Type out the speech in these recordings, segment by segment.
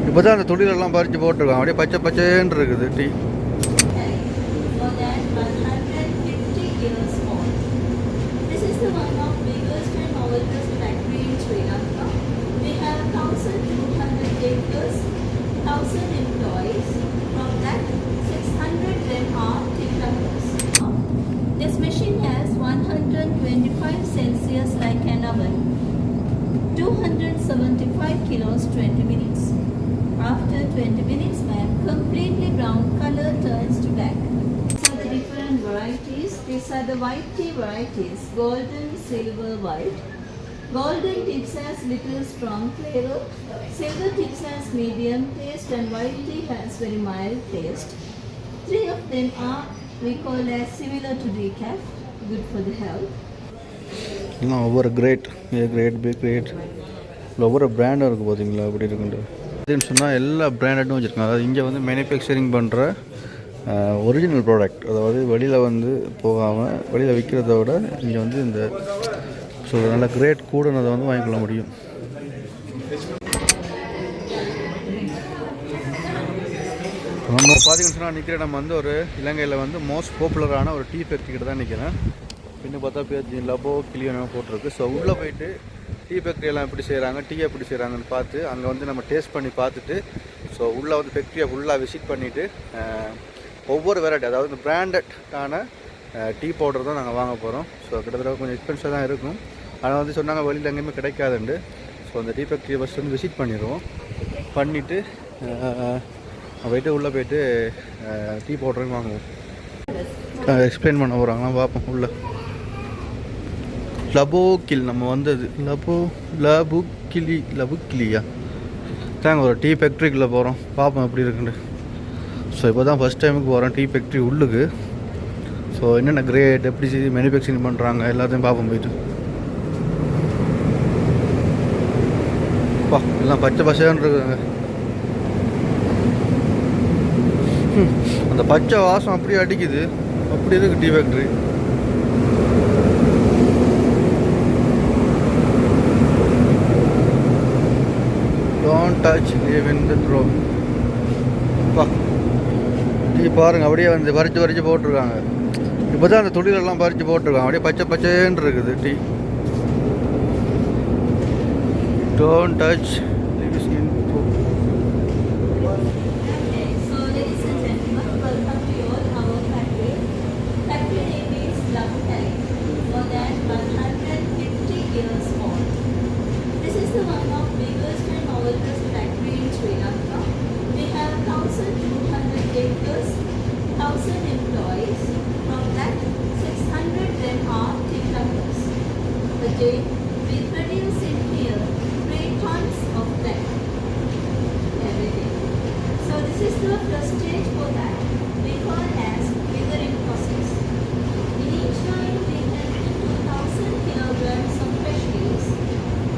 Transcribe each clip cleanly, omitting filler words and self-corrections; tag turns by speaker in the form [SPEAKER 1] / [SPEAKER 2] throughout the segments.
[SPEAKER 1] இப்போ தான் அந்த தொழிலெல்லாம் பறித்து போட்டிருக்காங்க. அப்படியே பச்சை பச்சைன்னு இருக்குது tea.
[SPEAKER 2] More than 150 years old. This is the one of biggest and oldest factory in Sri Lanka. We have 1,200 acres, 1,000 employees. From that, 600 them are developers. This machine has 125 Celsius like an oven. 275 kilos 20 minutes. After 20 minutes, ma'am, completely brown color turns to black. These are the different varieties. These are the white tea varieties. Golden, silver, white. Golden tips has little strong flavor. Silver tips has medium taste and white tea has very mild taste. Three of them are we call as similar to decaf, good for the health.
[SPEAKER 1] எல்லாம் ஒவ்வொரு great B great ஒவ்வொரு பிராண்டும் இருக்குது பார்த்தீங்களா அப்படி இருக்குண்டு. அதுன்னு சொன்னால் எல்லா பிராண்டடும் வச்சுருக்காங்க. அதாவது இங்கே வந்து மேனுஃபேக்சரிங் பண்ணுற ஒரிஜினல் ப்ராடக்ட், அதாவது வெளியில் வந்து போகாமல் வெளியில் விற்கிறத விட இங்கே வந்து இந்த சொல்கிற நல்ல கிரேட் கூடனதை வந்து வாங்கிக்கொள்ள முடியும். நம்ம பார்த்தீங்கன்னு சொன்னால் நிற்கிற நம்ம வந்து ஒரு இலங்கையில் வந்து மோஸ்ட் பாப்புலரான ஒரு டீ ஃபேக்ட்ரி கிட்ட தான் நிற்கிறேன். பின்னு பார்த்தா பேர் லபோ கிளியோ போட்டிருக்கு. ஸோ உள்ளே போயிட்டு டீ ஃபேக்ட்ரியெல்லாம் எப்படி செய்கிறாங்க, டீ எப்படி செய்கிறாங்கன்னு பார்த்து அங்கே வந்து நம்ம டேஸ்ட் பண்ணி பார்த்துட்டு ஸோ உள்ளே வந்து ஃபேக்ட்ரியை ஃபுல்லாக விசிட் பண்ணிவிட்டு ஒவ்வொரு வெரைட்டி, அதாவது இந்த பிராண்டடான டீ பவுடர் தான் நாங்கள் வாங்க போகிறோம். ஸோ கிட்டத்தட்ட கொஞ்சம் எக்ஸ்பென்சிவாக தான் இருக்கும். ஆனால் வந்து சொன்னாங்க வெளியில் எங்கேயுமே கிடைக்காதுண்டு. ஸோ அந்த டீ ஃபேக்ட்ரியை ஃபஸ்ட் வந்து விசிட் பண்ணிடுவோம். பண்ணிவிட்டு போயிட்டு உள்ளே போயிட்டு டீ பவுடரையும் வாங்குவோம். எக்ஸ்பிளைன் பண்ண போகிறாங்களா பார்ப்போம். உள்ள லபோ கில் நம்ம வந்தது லபு கிளியா தாங்க ஒரு டீ ஃபேக்ட்ரிக்குள்ளே போகிறோம். பார்ப்போம் எப்படி இருக்குன்னு. ஸோ இப்போ தான் ஃபஸ்ட் டைமுக்கு போகிறோம் டீ ஃபேக்ட்ரி உள்ளுக்கு. ஸோ என்னென்ன கிரேட் எப்படி மேனுஃபேக்சரிங் பண்ணுறாங்க எல்லாத்தையும் பார்ப்போம் போயிட்டு. பா எல்லாம் பச்சை பசையான்னு இருக்குங்க. அந்த பச்சை வாசம் அப்படியே அடிக்குது. அப்படி இருக்குது tea factory. Don't touch leave in the throw. பா டீ பாருங்கள் அப்படியே வந்து பறித்து போட்டிருக்காங்க. இப்போ தான் அந்த தொழிலெல்லாம் பறித்து போட்டிருக்காங்க. அப்படியே பச்சை பச்சைன்னு இருக்குது tea. Don't touch leave in throw.
[SPEAKER 2] Acres, 1,000 employees. From that, 600 them are developers. A day, we produce in here 3 tons of black every day. So this is the first stage for that. We call as withering process. In each line, we can get 2,000 kilograms of fresh leaves.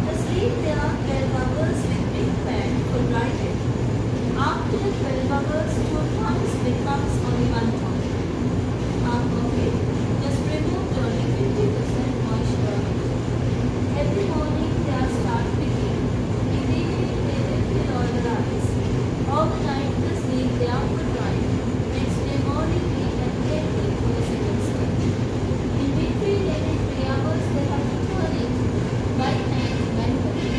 [SPEAKER 2] The sleep there are 12 hours with big fan for drying. After 12 hours, 2 tons becomes only 1 ton. Half of it just removed only 50% moisture. Every morning they are start picking. In the evening they will fill all the rice. Overnight the sleep they are for drying. Next day morning we can take them to the second stage. In between every 3 hours they have to turn it by hand manually.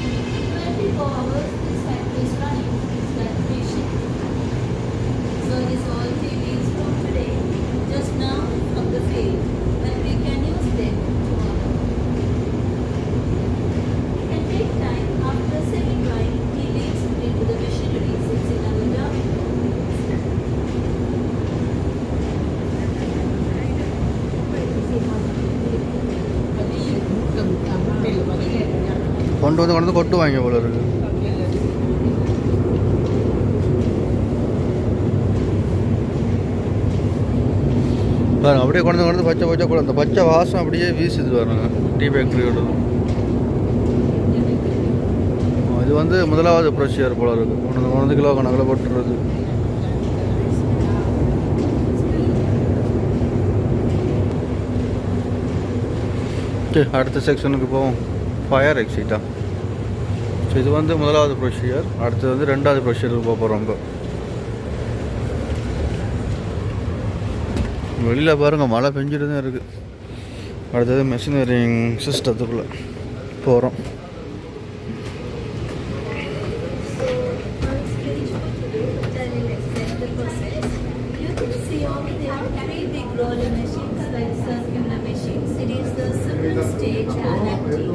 [SPEAKER 2] 24 hours this factory is running. So this all tea leaves from today, just now from the field, and we can use them tomorrow. We can take time after semi-drying tea leaves into the machinery sits in our dump.
[SPEAKER 1] கொண்டு வந்து கொட்டுவாங்க போல இருக்கு. பாருங்க அப்படியே கொண்டு பச்சை கூட அந்த பச்சை வாசம் அப்படியே வீசுது பாருங்க டீ ஃபேக்ட்ரியோட. இது வந்து முதலாவது ப்ரொசீஜர் போல இருக்குது. 1 கிலோ கணக்கில் போட்டுறது. ஓகே அடுத்த செக்ஷனுக்கு போவோம். ஃபயர் எக்ஸிட்டா. ஸோ இது வந்து முதலாவது ப்ரொசீஜர். அடுத்தது வந்து ரெண்டாவது ப்ரொசீஜருக்கு போக போகிறோம். வெளியில் பாருங்கள், மழை பெஞ்சிட்டு தான் இருக்குது. அடுத்தது மெஷினரிங் சிஸ்டத்துக்குள்ளே போகிறோம்.
[SPEAKER 2] Roller machines like circular machines. It is the simple stage and active.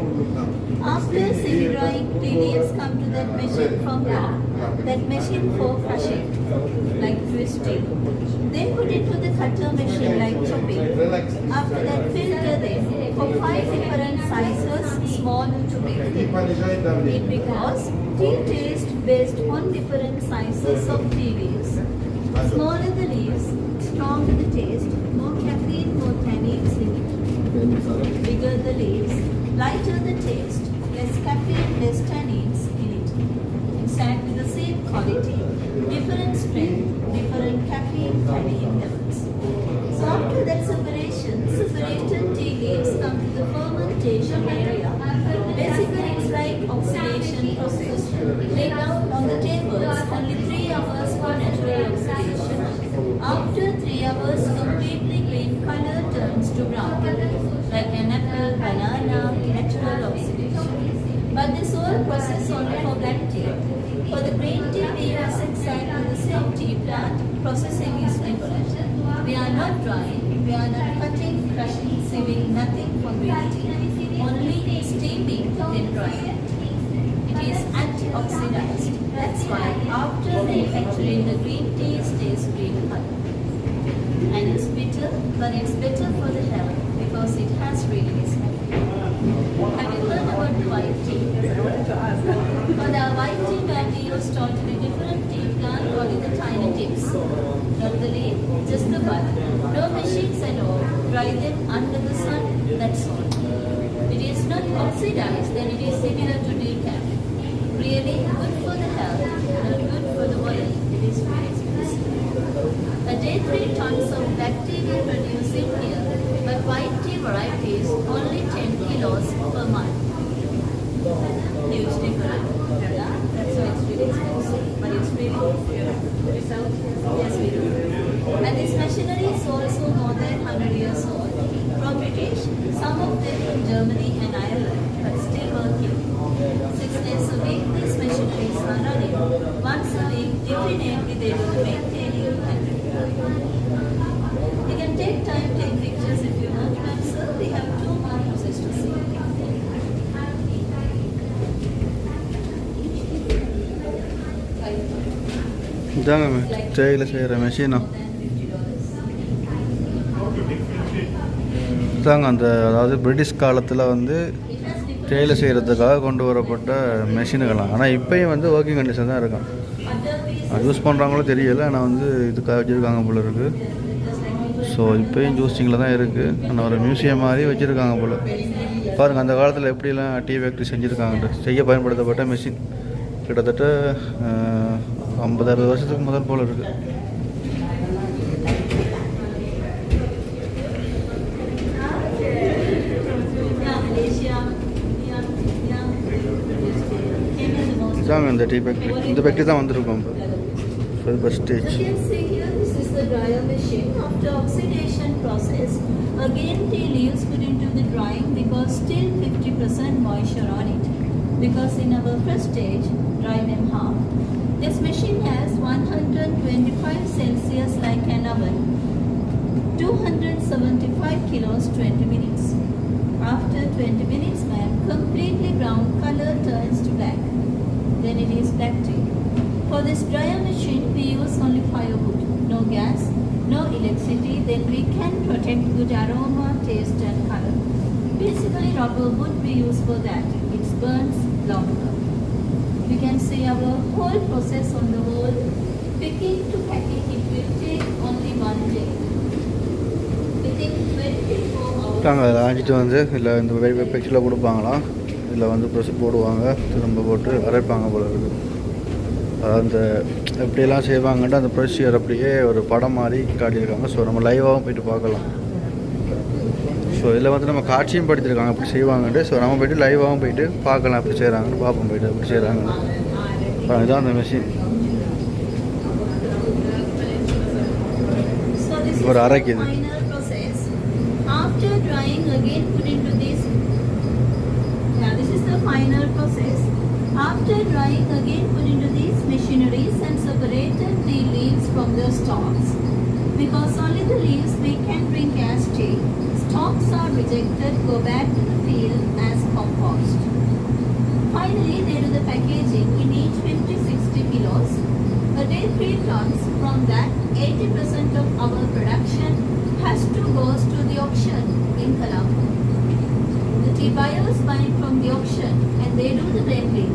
[SPEAKER 2] After semi-drying, leaves come to that machine from that machine for crushing, like twisting. Then put it to the cutter machine like chopping. After that, filter them for 5 different sizes, small to big. It because tea taste based on different sizes of tea leaves. Smaller the leaves, stronger the taste, more caffeine, more tannins in it. Bigger the leaves, lighter the taste, less caffeine, less tannins in it. Exactly the same quality, different strength, different caffeine, tannin levels. So after that separation, separated tea leaves come to the fermentation area. Basically it's like oxidation process. Lay down on the tables only 3 hours for natural oxidation. After 3 hours, completely green color turns to brown, like an apple, banana, natural oxidation. But this whole process only for black tea. For the green tea, we use exactly the same tea plant. Processing is different. We are not drying, we are not cutting, crushing, sieving, nothing for green tea. Only steaming then drying. It is antioxidized. That's why after manufacturing, the green tea stays green color. And it's bitter, but it's better for the health because it has released caffeine. Have you heard about the white tea? For the white tea bag, we use totally different tea plant called the tiny tips. Not the leaf, just the bud. No machines at all. Dry them under the sun, that's all. It is not oxidized, then it is similar to decaf. Really good for the health, not good for the body. It is very expensive. A day 3 tons of black tea we produce in here, but white tea varieties only 10 kilos per month. Huge difference. Yeah, that's why it's really expensive, but it's really good. Yes, we do. And this machinery is also more than 100 years old. From British, some of them from Germany and Ireland, but still working. 6 days a week, these machineries are running. Once a week, definitely they will maintain you and you can take time, take pictures if you want, but sir, we have 2 more houses to see.
[SPEAKER 1] இதாங்க தேயிலை செய்கிற மெஷினா இதாங்க. அதாவது British காலத்தில் வந்து தேயிலை செய்கிறதுக்காக கொண்டு வரப்பட்ட மெஷினுகளாம். ஆனால் இப்போயும் வந்து ஒர்க்கிங் கண்டிஷன் தான் இருக்கும். அது யூஸ் பண்ணுறாங்களோ தெரியலை, ஆனால் வந்து இதுக்காக வச்சுருக்காங்க போல இருக்குது. ஸோ இப்போயும் ஜூஸிங்கில் தான் இருக்குது. ஆனால் ஒரு மியூசியம் மாதிரி வச்சுருக்காங்க போல். பாருங்கள் அந்த காலத்தில் எப்படிலாம் டீ ஃபேக்ட்ரி செஞ்சுருக்காங்க. செய்ய பயன்படுத்தப்பட்ட மெஷின் கிட்டத்தட்ட 50-60 வருஷத்துக்கு முதல் போல் இருக்குது. இதாங்க இந்த டீ ஃபேக்ட்ரி. இந்த ஃபேக்ட்ரி தான் வந்திருக்கோம் இப்போ first stage.
[SPEAKER 2] Dryer machine. After oxidation process, again tea leaves put into the drying because still 50% moisture on it. Because in our first stage, dry them half. This machine has 125 Celsius like an oven. 275 kilos 20 minutes. After 20 minutes, ma'am, completely brown color turns to black. Then it is black tea. For this dryer machine, we use only firewood. No gas, no electricity, then we can protect good aroma, taste and color. Basically rubber wood we use for that. It burns longer. We can see our whole process on the whole. Picking to packing, it will take only 1 day. Within 24 hours.
[SPEAKER 1] அதில் ஆஞ்சிட்டு வந்து இல்லை இந்த பெக்சில் கொடுப்பாங்களாம். இதில் வந்து press போடுவாங்க, திரும்ப போட்டு அரைப்பாங்க போல இருக்குது. அந்த எப்படியெல்லாம் செய்வாங்கன்ட்டு அந்த ப்ரொசீஜர் அப்படியே ஒரு படம் மாதிரி காட்டியிருக்காங்க. ஸோ நம்ம லைவாகவும் போயிட்டு பார்க்கலாம். ஸோ ஸோ இதில் வந்து நம்ம காட்சியும் படுத்திருக்காங்க அப்படி செய்வாங்கன்ட்டு. ஸோ நம்ம போய்ட்டு லைவாகவும் போய்ட்டு பார்க்கலாம் அப்படி செய்கிறாங்கன்னு பார்ப்போம் போய்ட்டு அப்படி செய்கிறாங்கன்னு. இதுதான் அந்த மெஷின். ஒரு அரைக்குது.
[SPEAKER 2] After drying again put into this. Yeah, this is the final process. After drying again put into these machineries and separated the leaves from the stalks. Because only the leaves we can drink as tea. Stalks are rejected, go back to the field as compost. Finally, they do the packaging in each 50-60 kilos. A day 3 tons. From that, 80% of our production has to go to the auction in Colombo. The tea buyers buy it from the auction and they do the blending.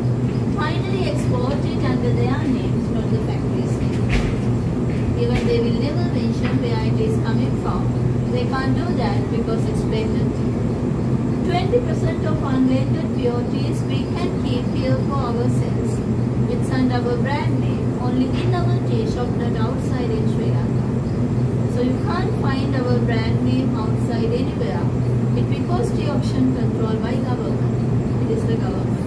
[SPEAKER 2] Finally export it under their names, not the factory's name. Even they will never mention where it is coming from. They can't do that because it's blended tea. 20% of unblended pure teas we can keep here for ourselves. It's under our brand name, only in our tea shop, not outside in Sri Lanka. So you can't find our brand name outside anywhere. It because tea auction controlled by government. It is the government.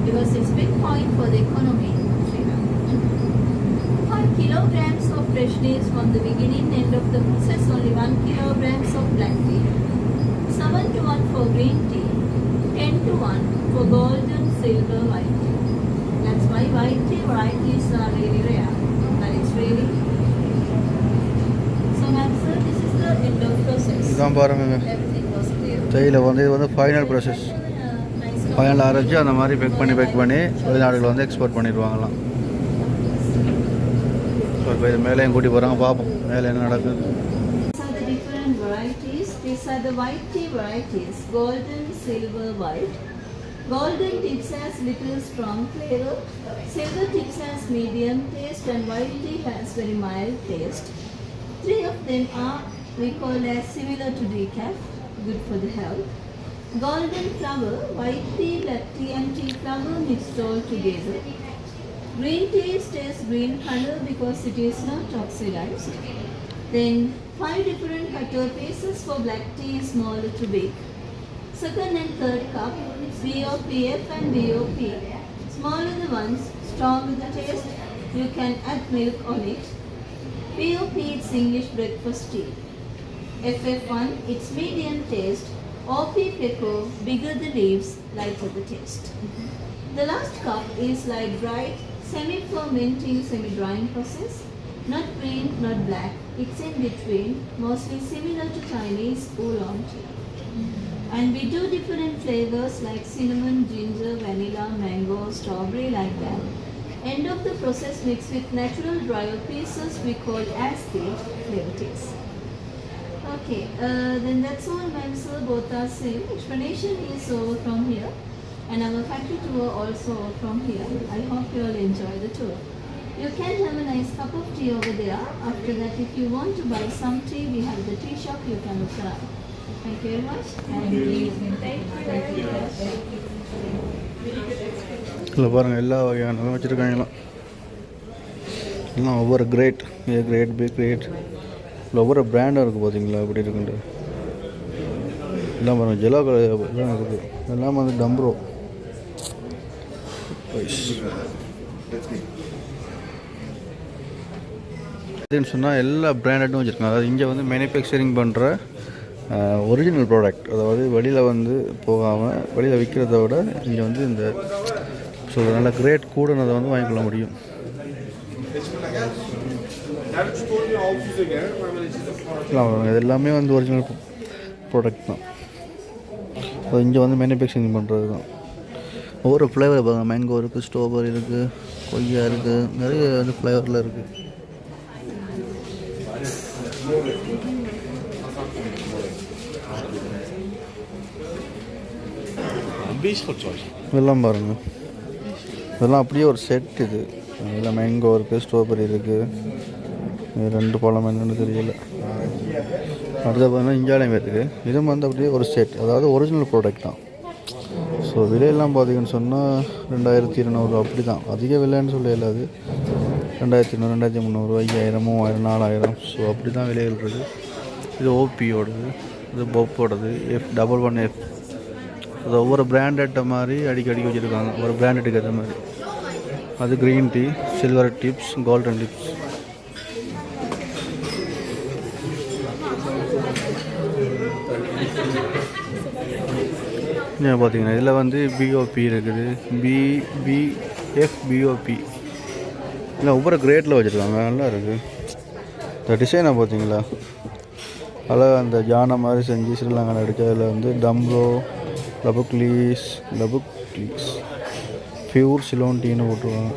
[SPEAKER 2] Because it's big point for the economy in Sri Lanka. 5 kilograms of fresh leaves from the beginning end of the process, only 1 kilograms of black tea. 7 to 1 for green tea, 10 to 1 for golden, silver, white tea. That's why white tea varieties are really rare. And it's really. So ma'am sir, this is the end of process.
[SPEAKER 1] இதான் பாருங்க.
[SPEAKER 2] Everything was clear.
[SPEAKER 1] தேயிலை வந்து இது வந்து final process. Final அரைச்சி அந்த மாதிரி back பண்ணி வெளிநாடுகள் வந்து எக்ஸ்போர்ட் பண்ணிடுவாங்களாம். ஸோ இப்போ இது மேலேயும் கூட்டி போகிறாங்க, பார்ப்போம் மேலே என்ன நடக்குது.
[SPEAKER 2] These are the white tea varieties, golden, silver, white. Golden tips has little strong flavor, silver tips has medium taste and white tea has very mild taste. 3 of them are we call as similar to decaf, good for the health. Golden flower, white tea, black tea and tea flower mixed all together. Green tea stays green color because it is not oxidized. Then 5 different cutter pieces for black tea, smaller to big. Second and third cup, BOPF and BOP. Smaller the ones, stronger the taste. You can add milk on it. BOP, it's English breakfast tea. FF1, it's medium taste. OP pepper, bigger the leaves, lighter the taste. The last cup is like bright, semi-fermenting, semi-drying process. Not green, not black. It's in between, mostly similar to Chinese oolong tea. And we do different flavors like cinnamon, ginger, vanilla, mango, strawberry, like that. End of the process mixed with natural drier pieces we call as flavor teas. Okay, then that's all ma'am sir, both are same. Explanation is over from here and our factory tour also from here. I hope you all enjoy the tour. You can have a nice cup of tea over there. After that, if you want to buy some tea, we have the tea shop, you can look around. Thank you very much. Thank you.
[SPEAKER 1] இல்லை பாருங்கள், எல்லா வகையான வச்சுருக்காங்களாம். எல்லாம் ஒவ்வொரு great, ஏ great, B great, இல்லை ஒவ்வொரு பிராண்டும் இருக்குது பார்த்தீங்களா அப்படி இருக்குண்டு. எல்லாம் பாருங்கள், ஜெலோ எல்லாம் இருக்குது. எல்லாம் வந்து டம்ப்ரோ சொன்னால் எல்லா பிராண்டட்டும் வச்சுருக்காங்க. அதாவது இங்கே வந்து மேனுஃபேக்சரிங் பண்ணுற ஒரிஜினல் ப்ராடக்ட், அதாவது வெளியில் வந்து போகாமல் வெளியில் விற்கிறத விட இங்கே வந்து இந்த சொல்கிற நல்ல கிரேட் கூடனதை வந்து வாங்கிக்கொள்ள முடியும். இது எல்லாமே வந்து ஒரிஜினல் ப்ராடக்ட் தான். அது இங்கே வந்து மேனுஃபேக்சரிங் பண்ணுறது தான். ஒவ்வொரு ஃப்ளேவர் பாருங்கள், மேங்கோ இருக்குது, ஸ்ட்ராபெரி இருக்குது, கொய்யா இருக்குது, நிறைய வந்து ஃப்ளேவரில் இருக்குது. இதெல்லாம் பாருங்கள், இதெல்லாம் அப்படியே ஒரு செட். இது இதில் மேங்கோ இருக்குது, ஸ்ட்ராபெரி இருக்குது, 2 பழம் என்னென்னு தெரியல. அடுத்த பார்த்தீங்கன்னா இஞ்சாலையும் இருக்குது. இதுவும் வந்து அப்படியே ஒரு செட், அதாவது ஒரிஜினல் ப்ராடக்ட் தான். ஸோ விலையெல்லாம் பார்த்தீங்கன்னு சொன்னால் 2200 அப்படி தான். அதிக விலைன்னு சொல்ல இல்லாது. 2200, 2300, 5000, 3000, 4000. ஸோ அப்படி தான் விலைகள் இருக்குது. இது ஓபியோடது. இது பொப்போடது F11F. அது ஒவ்வொரு பிராண்டட் மாதிரி அடிக்கடி வச்சுருக்காங்க, ஒரு பிராண்டட்டுக்கு ஏற்ற மாதிரி. அது green tea, silver tips, golden tips. பார்த்தீங்கன்னா இதில் வந்து பிஓபி இருக்குது, FBOP. இல்லை ஒவ்வொரு கிரேட்டில் வச்சுருக்காங்க, நல்லா இருக்குது. இந்த டிசைனை பார்த்தீங்களா, அழகாக அந்த ஜானை மாதிரி செஞ்சு ஸ்ரீலங்காவில் அடித்தா. அதில் வந்து டம்ப்ரோ, லபுக்லீஸ், பியூர் சிலோன் டீன்னு போட்டுருவாங்க.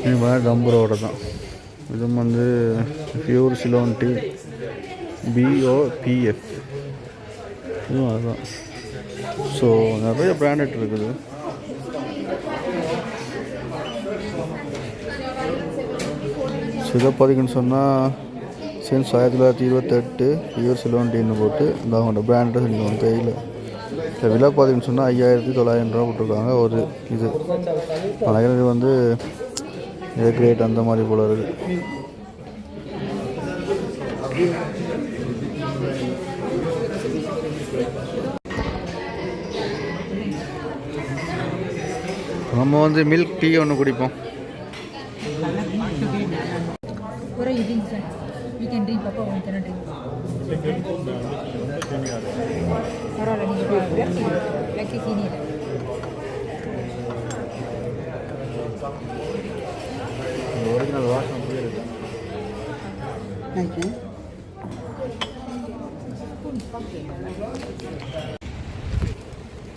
[SPEAKER 1] இது மாதிரி டம்பரோட தான். இதுவும் வந்து பியூர் சிலோன் டீ, BOPF. இதுவும் அதுதான். ஸோ நிறைய பிராண்டட் இருக்குது. ஸோ இதை பார்த்தீங்கன்னு சொன்னால் சின்ஸ் 1928 பியூர் சிலோன் டீன்னு போட்டு இந்த அவங்களோட பிராண்டை செஞ்சுக்கோங்க கையில். இந்த விலை பார்த்தீங்கன்னு சொன்னால் 5900 ரூபா போட்டிருக்காங்க ஒரு இது. நினைக்கிறது இது வந்து இது கிரேட் அந்த மாதிரி போல இருக்குது. நம்ம வந்து மில்க் டீ ஒன்று குடிப்போம்.
[SPEAKER 3] You can drink, Papa. One cannot drink. Black tea ini.
[SPEAKER 1] Original வாசம் அப்படியே இருக்கு.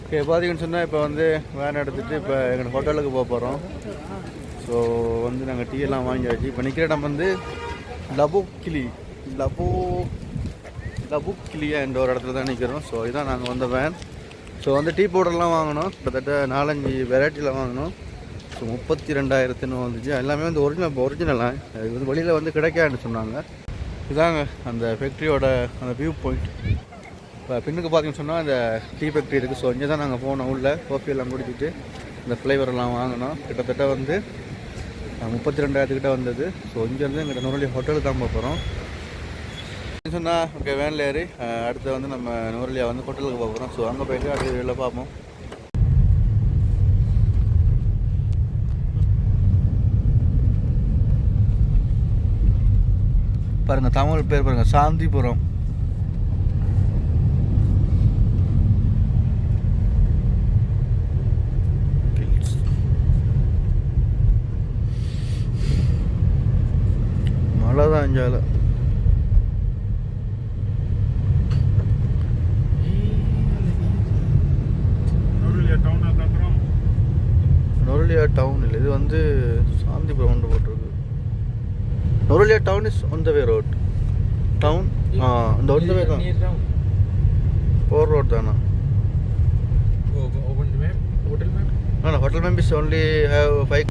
[SPEAKER 1] ஓகே, பார்த்தீங்கன்னு சொன்னால் இப்போ வந்து வேன் எடுத்துகிட்டு இப்போ எங்கள் ஹோட்டலுக்கு போக போகிறோம். ஸோ வந்து நாங்கள் டீ எல்லாம் வாங்கியாச்சு. இப்போ நிற்கிற இடம் வந்து லபுக்கிலியா என்ற ஒரு இடத்துல தான் நிற்கிறோம். ஸோ இதான் நாங்கள் வந்த வேன். ஸோ வந்து டீ பவுடர்லாம் வாங்கினோம், கிட்டத்தட்ட 4-5 வெரைட்டியில் வாங்கினோம். ஸோ 32,000 வந்துச்சு. எல்லாமே வந்து ஒரிஜினலாக இது வந்து வெளியில் வந்து கிடைக்காதுன்னு சொன்னாங்க. இதாங்க அந்த ஃபேக்ட்ரியோட அந்த வியூ பாயிண்ட். இப்போ பின்னுக்கு பார்த்தீங்கன்னு சொன்னால் இந்த டீ ஃபேக்ட்ரி இருக்குது. ஸோ இங்கே தான் நாங்கள் போனோம். உள்ள காஃபி எல்லாம் குடிச்சிட்டு இந்த ஃப்ளேவரெல்லாம் வாங்கினோம். கிட்டத்தட்ட வந்து 32,000 கிட்ட வந்தது. ஸோ இங்கேருந்து எங்கள் நுவரலியா ஹோட்டலுக்கு தான் போகிறோம் சொன்னால். ஓகே, வேனில் ஏறி அடுத்து வந்து நம்ம நுவரலியா வந்து ஹோட்டலுக்கு போகிறோம். ஸோ அங்கே போய்ட்டு அடுத்த வீடியோவில் பார்ப்போம். பாருங்கள், தமிழ் பேர் பாருங்கள், சாந்திபுரம். மழை தான் இஞ்சால. நுவரலியா டவுன் இல்லை, இது வந்து சாந்திபுரம் போட்டிருக்கு. Nuwara Eliya town is on the way road. Town இந்த on the way தான். 4 road தானா?
[SPEAKER 4] Open map, hotel map.
[SPEAKER 1] No, hotel map is only have 5